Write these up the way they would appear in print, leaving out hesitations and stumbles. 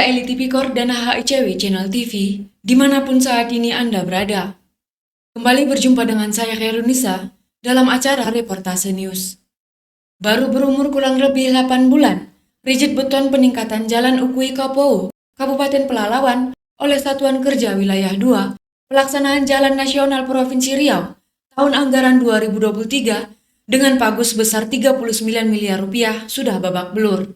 Eli Tipikor dan HICW Channel TV, dimanapun saat ini Anda berada. Kembali berjumpa dengan saya Khairunisa dalam acara Reportase News. Baru berumur kurang lebih 8 bulan, rigid beton peningkatan Jalan Ukui Kapowo, Kabupaten Pelalawan oleh Satuan Kerja Wilayah 2, pelaksanaan Jalan Nasional Provinsi Riau, tahun anggaran 2023 dengan pagu sebesar 39 miliar rupiah sudah babak belur.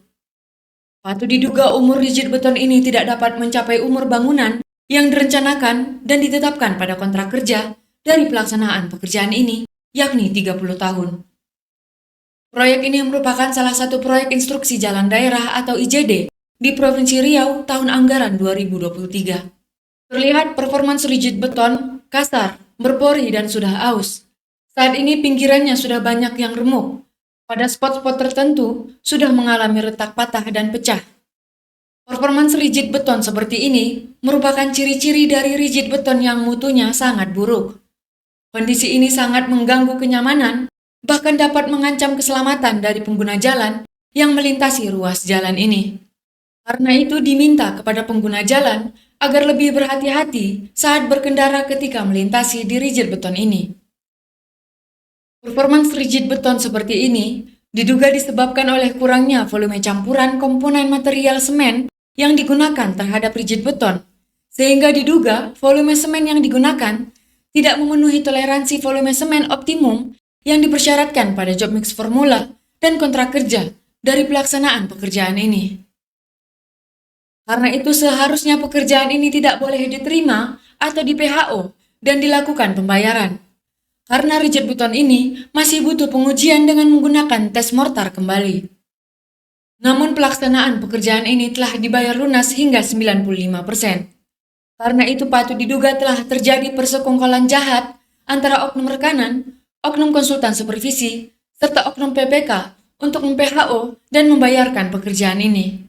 Patut diduga umur rigid beton ini tidak dapat mencapai umur bangunan yang direncanakan dan ditetapkan pada kontrak kerja dari pelaksanaan pekerjaan ini, yakni 30 tahun. Proyek ini merupakan salah satu proyek instruksi jalan daerah atau IJD di Provinsi Riau tahun anggaran 2023. Terlihat performans rigid beton, kasar, berpori dan sudah aus. Saat ini pinggirannya sudah banyak yang remuk. Pada spot-spot tertentu, sudah mengalami retak patah dan pecah. Performans rigid beton seperti ini merupakan ciri-ciri dari rigid beton yang mutunya sangat buruk. Kondisi ini sangat mengganggu kenyamanan, bahkan dapat mengancam keselamatan dari pengguna jalan yang melintasi ruas jalan ini. Karena itu diminta kepada pengguna jalan agar lebih berhati-hati saat berkendara ketika melintasi di rigid beton ini. Performans rigid beton seperti ini diduga disebabkan oleh kurangnya volume campuran komponen material semen yang digunakan terhadap rigid beton, sehingga diduga volume semen yang digunakan tidak memenuhi toleransi volume semen optimum yang dipersyaratkan pada job mix formula dan kontrak kerja dari pelaksanaan pekerjaan ini. Karena itu seharusnya pekerjaan ini tidak boleh diterima atau di PHO dan dilakukan pembayaran. Karena rigid beton ini masih butuh pengujian dengan menggunakan tes mortar kembali. Namun pelaksanaan pekerjaan ini telah dibayar lunas hingga 95%. Karena itu patut diduga telah terjadi persekongkolan jahat antara oknum rekanan, oknum konsultan supervisi, serta oknum PPK untuk mem-PHO dan membayarkan pekerjaan ini.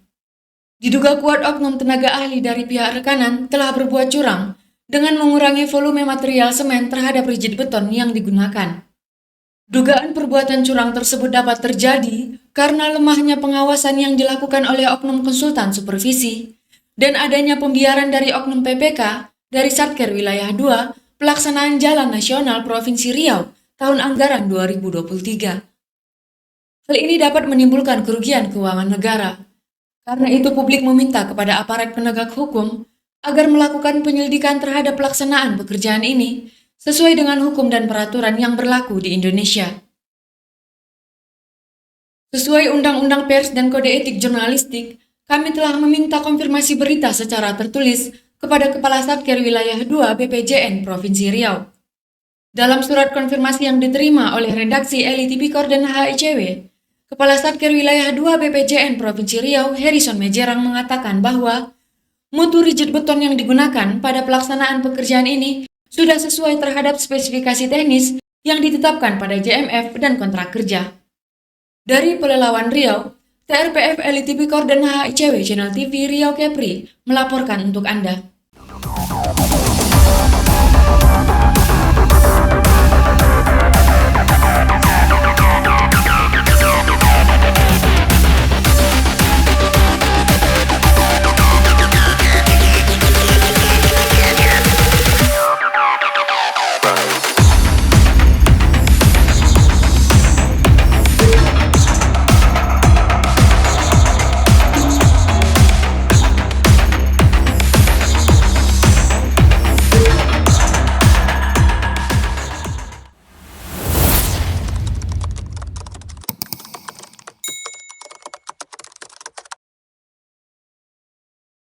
Diduga kuat oknum tenaga ahli dari pihak rekanan telah berbuat curang dengan mengurangi volume material semen terhadap rigid beton yang digunakan. Dugaan perbuatan curang tersebut dapat terjadi karena lemahnya pengawasan yang dilakukan oleh oknum konsultan supervisi dan adanya pembiaran dari oknum PPK dari Satker Wilayah 2 pelaksanaan Jalan Nasional Provinsi Riau tahun anggaran 2023. Hal ini dapat menimbulkan kerugian keuangan negara. Karena itu publik meminta kepada aparat penegak hukum agar melakukan penyelidikan terhadap pelaksanaan pekerjaan ini sesuai dengan hukum dan peraturan yang berlaku di Indonesia. Sesuai Undang-Undang Pers dan Kode Etik Jurnalistik, kami telah meminta konfirmasi berita secara tertulis kepada Kepala Satker Wilayah 2 BPJN Provinsi Riau. Dalam surat konfirmasi yang diterima oleh redaksi Eli Tipikor dan HICW, Kepala Satker Wilayah 2 BPJN Provinsi Riau, Harrison Mejerang mengatakan bahwa mutu rigid beton yang digunakan pada pelaksanaan pekerjaan ini sudah sesuai terhadap spesifikasi teknis yang ditetapkan pada JMF dan kontrak kerja. Dari Pelalawan Riau, TRPF Eli Tipikor dan HICW Channel TV Riau Kepri melaporkan untuk Anda.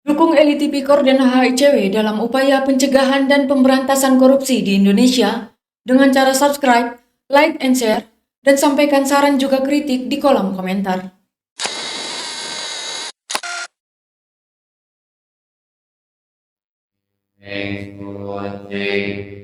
Dukung Eli Tipikor dan HICW dalam upaya pencegahan dan pemberantasan korupsi di Indonesia dengan cara subscribe, like, and share, dan sampaikan saran juga kritik di kolom komentar. Thanks for watching.